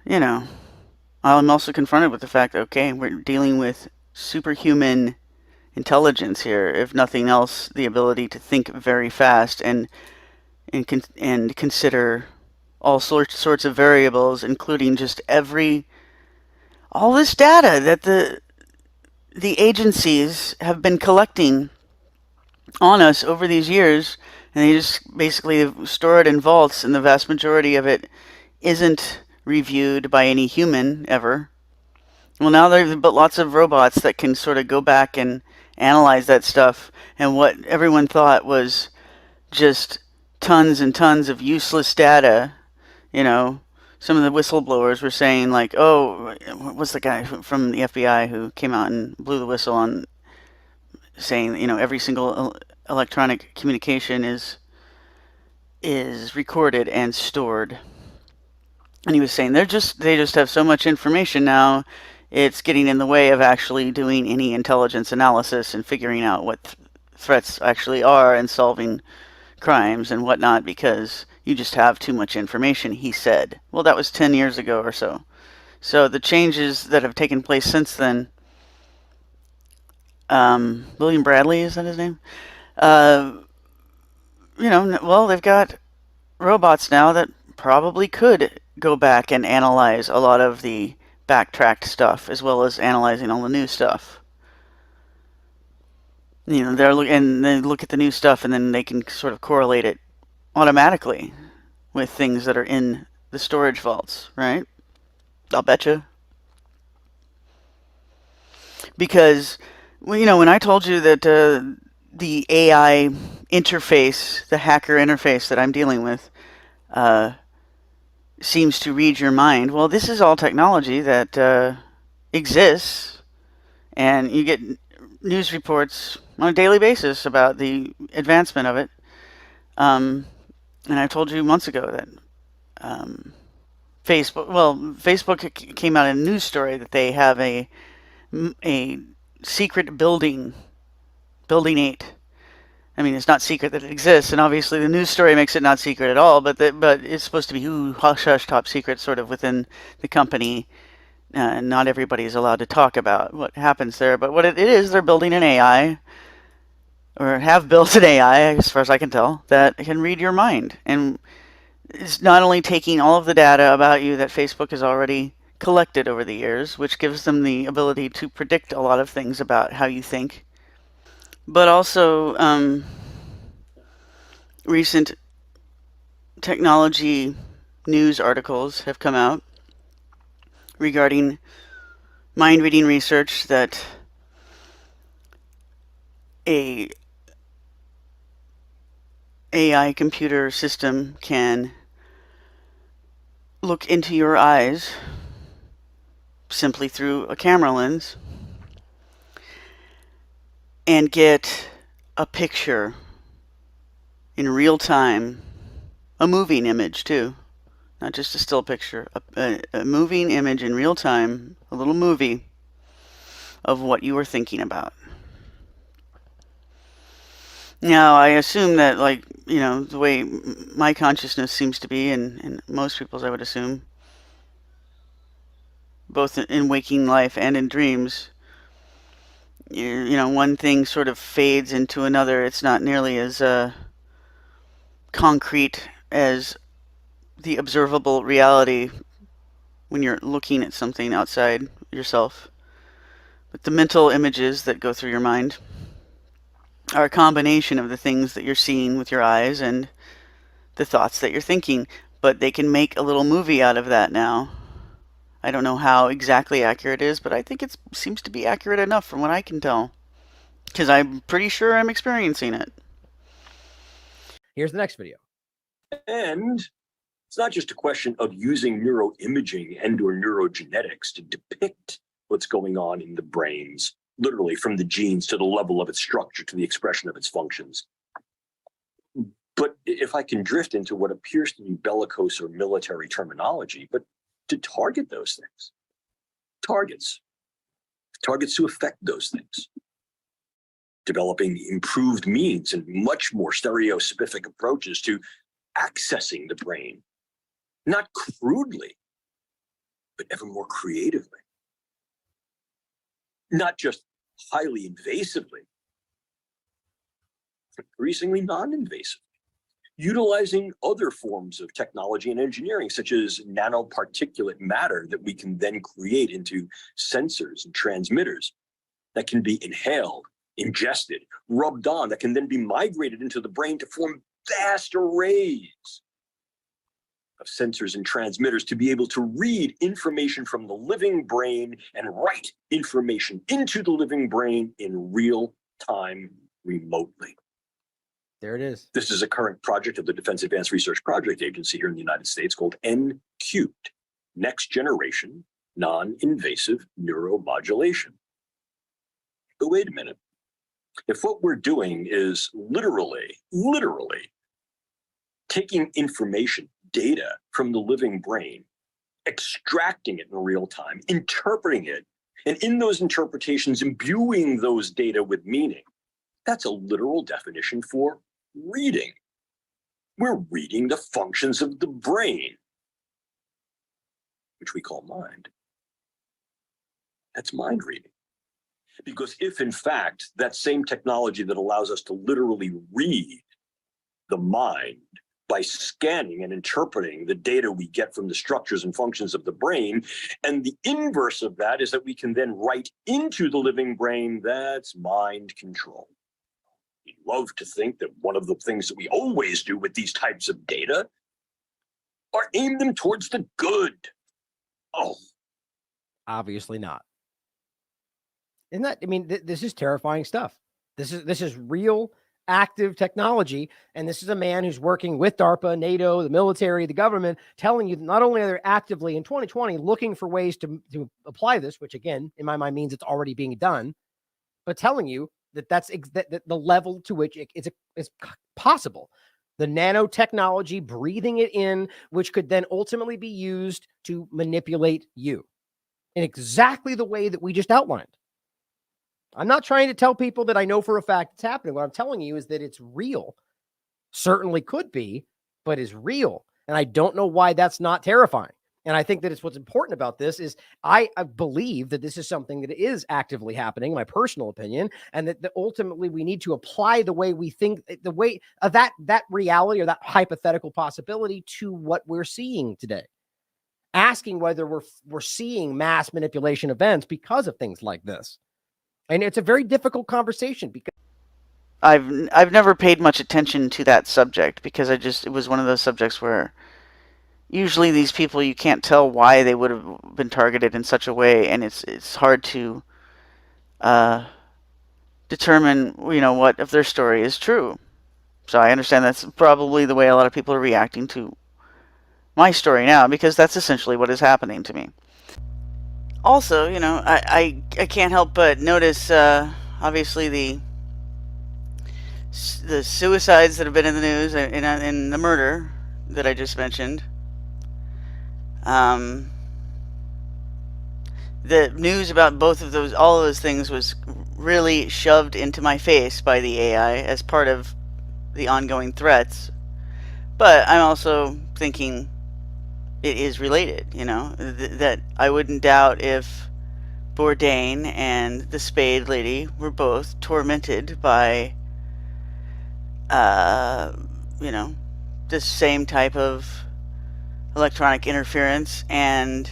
you know, I'm also confronted with the fact that, okay, we're dealing with superhuman intelligence here. If nothing else, the ability to think very fast and consider all sorts of variables, including just all this data that the agencies have been collecting on us over these years, and they just basically store it in vaults, and the vast majority of it isn't reviewed by any human ever. Well, now there's but lots of robots that can sort of go back and analyze that stuff, and what everyone thought was just tons and tons of useless data. You know, some of the whistleblowers were saying like, "Oh, what's the guy from the FBI who came out and blew the whistle on saying every single electronic communication is recorded and stored." And he was saying they just have so much information now, it's getting in the way of actually doing any intelligence analysis and figuring out what threats actually are and solving crimes and whatnot because you just have too much information, he said. Well, that was 10 years ago or so. So the changes that have taken place since then, William Bradley, is that his name? Uh, well, they've got robots now that probably could go back and analyze a lot of the backtracked stuff as well as analyzing all the new stuff. They look at the new stuff and then they can sort of correlate it automatically with things that are in the storage vaults, right? I'll bet you. Because, well, when I told you that the AI interface, the hacker interface that I'm dealing with, uh, seems to read your mind. Well, this is all technology that exists, and you get news reports on a daily basis about the advancement of it. And I told you months ago that Facebook came out in a news story that they have a secret building 8. I mean, it's not secret that it exists, and obviously the news story makes it not secret at all. But it's supposed to be hush hush top secret, sort of within the company. Not everybody is allowed to talk about what happens there. But what it is, they're building an AI, or have built an AI, as far as I can tell, that can read your mind, and it's not only taking all of the data about you that Facebook has already collected over the years, which gives them the ability to predict a lot of things about how you think, but also recent technology news articles have come out regarding mind reading research that a AI computer system can look into your eyes simply through a camera lens and get a picture in real time, a moving image too, not just a still picture, a moving image in real time, a little movie of what you were thinking about. Now, I assume that, like, the way my consciousness seems to be, and most people's, I would assume, both in waking life and in dreams, one thing sort of fades into another. It's not nearly as concrete as the observable reality when you're looking at something outside yourself. But the mental images that go through your mind are a combination of the things that you're seeing with your eyes and the thoughts that you're thinking. But they can make a little movie out of that now. I don't know how exactly accurate it is, but I think it seems to be accurate enough from what I can tell. Because I'm pretty sure I'm experiencing it. Here's the next video. And it's not just a question of using neuroimaging and or neurogenetics to depict what's going on in the brains, literally from the genes to the level of its structure to the expression of its functions. But if I can drift into what appears to be bellicose or military terminology, but to target those things, targets to affect those things, developing improved means and much more stereospecific approaches to accessing the brain, not crudely but ever more creatively. Not just highly invasively, increasingly non-invasive, utilizing other forms of technology and engineering, such as nanoparticulate matter that we can then create into sensors and transmitters that can be inhaled, ingested, rubbed on, that can then be migrated into the brain to form vast arrays of sensors and transmitters to be able to read information from the living brain and write information into the living brain in real time remotely. There it is. This is a current project of the Defense Advanced Research Project Agency here in the United States called N-Cubed, Next Generation Non-Invasive Neuromodulation. But wait a minute. If what we're doing is literally taking information, data from the living brain, extracting it in real time, interpreting it, and in those interpretations, imbuing those data with meaning, that's a literal definition for reading. We're reading the functions of the brain, which we call mind. That's mind reading. Because if, in fact, that same technology that allows us to literally read the mind by scanning and interpreting the data we get from the structures and functions of the brain, and the inverse of that is that we can then write into the living brain, that's mind control. We love to think that one of the things that we always do with these types of data are aim them towards the good. Oh, Obviously not. Isn't that, I mean, this is terrifying stuff. This is real active technology. And this is a man who's working with DARPA, NATO, the military, the government, telling you that not only are they actively in 2020 looking for ways to apply this, which again, in my mind means it's already being done, but telling you that that's the level to which it's possible. The nanotechnology, breathing it in, which could then ultimately be used to manipulate you in exactly the way that we just outlined. I'm not trying to tell people that I know for a fact it's happening. What I'm telling you is that it's real. Certainly could be, but is real. And I don't know why that's not terrifying. And I think that it's what's important about this is I believe that this is something that is actively happening, my personal opinion, and that ultimately we need to apply the way we think, the way of that reality or that hypothetical possibility to what we're seeing today. Asking whether we're seeing mass manipulation events because of things like this. And it's a very difficult conversation because I've never paid much attention to that subject because it was one of those subjects where usually these people, you can't tell why they would have been targeted in such a way, and it's hard to determine, what if their story is true. So I understand that's probably the way a lot of people are reacting to my story now, because that's essentially what is happening to me. Also, I can't help but notice, obviously, the suicides that have been in the news and the murder that I just mentioned. The news about all of those things was really shoved into my face by the AI as part of the ongoing threats. But I'm also thinking it is related, that I wouldn't doubt if Bourdain and the Spade lady were both tormented by, this same type of electronic interference and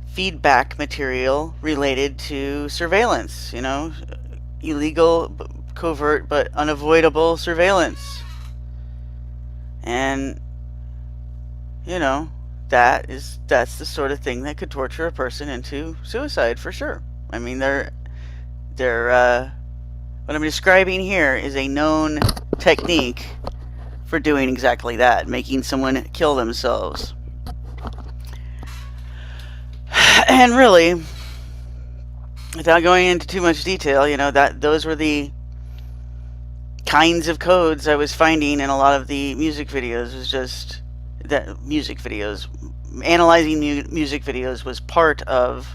feedback material related to surveillance, illegal, covert, but unavoidable surveillance. And that's the sort of thing that could torture a person into suicide for sure. I mean, what I'm describing here is a known technique for doing exactly that, making someone kill themselves. And really, without going into too much detail, those were the kinds of codes I was finding in a lot of the music videos. Was just that music videos, analyzing music videos was part of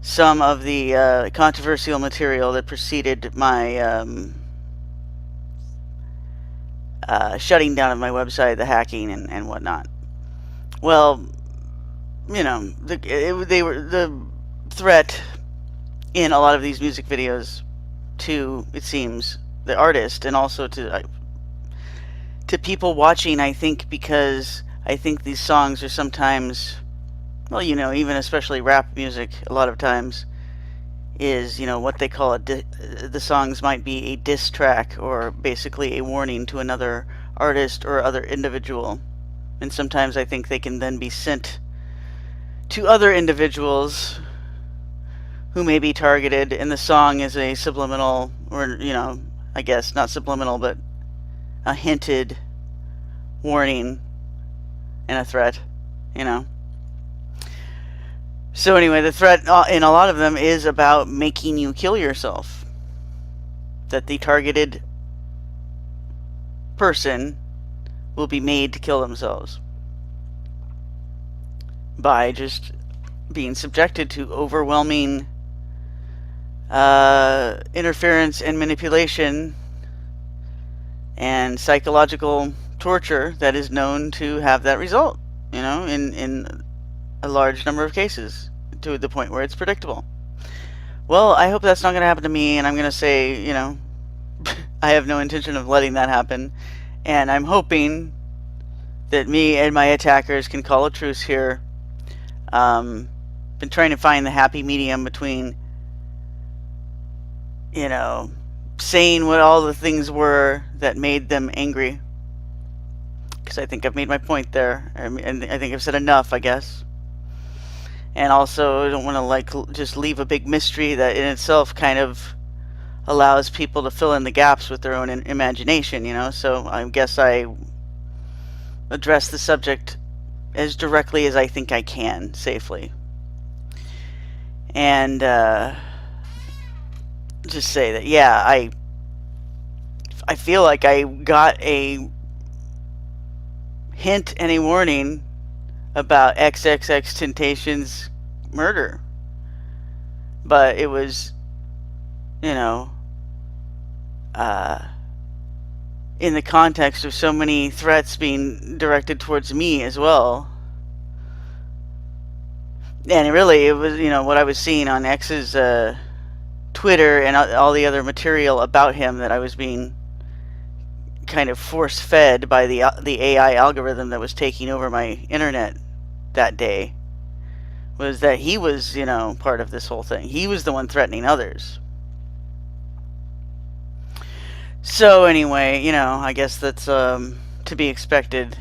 some of the controversial material that preceded my shutting down of my website, the hacking and whatnot. Well, they were the threat in a lot of these music videos to, it seems, the artist, and also to people watching. I think because I think these songs are sometimes, well, even especially rap music, a lot of times is what they call the songs might be a diss track, or basically a warning to another artist or other individual, and sometimes I think they can then be sent to other individuals who may be targeted, and the song is a subliminal, or I guess not subliminal, but a hinted warning and a threat, you know. So anyway, the threat in a lot of them is about making you kill yourself. That the targeted person will be made to kill themselves by just being subjected to overwhelming interference and manipulation and psychological torture that is known to have that result, in a large number of cases, to the point where it's predictable. Well, I hope that's not going to happen to me, and I'm going to say, I have no intention of letting that happen, and I'm hoping that me and my attackers can call a truce here. Been trying to find the happy medium between, saying what all the things were that made them angry, because I think I've made my point there, and I think I've said enough, I guess. And also, I don't want to just leave a big mystery that in itself kind of allows people to fill in the gaps with their own imagination, So I guess I address the subject as directly as I think I can safely, and just say that, yeah, I feel like I got a hint and a warning about XXX Temptation's murder, but it was, in the context of so many threats being directed towards me as well. And really, it was, what I was seeing on X's Twitter and all the other material about him that I was being kind of force-fed by the AI algorithm that was taking over my internet that day, was that he was, part of this whole thing. He was the one threatening others. So anyway, I guess that's to be expected.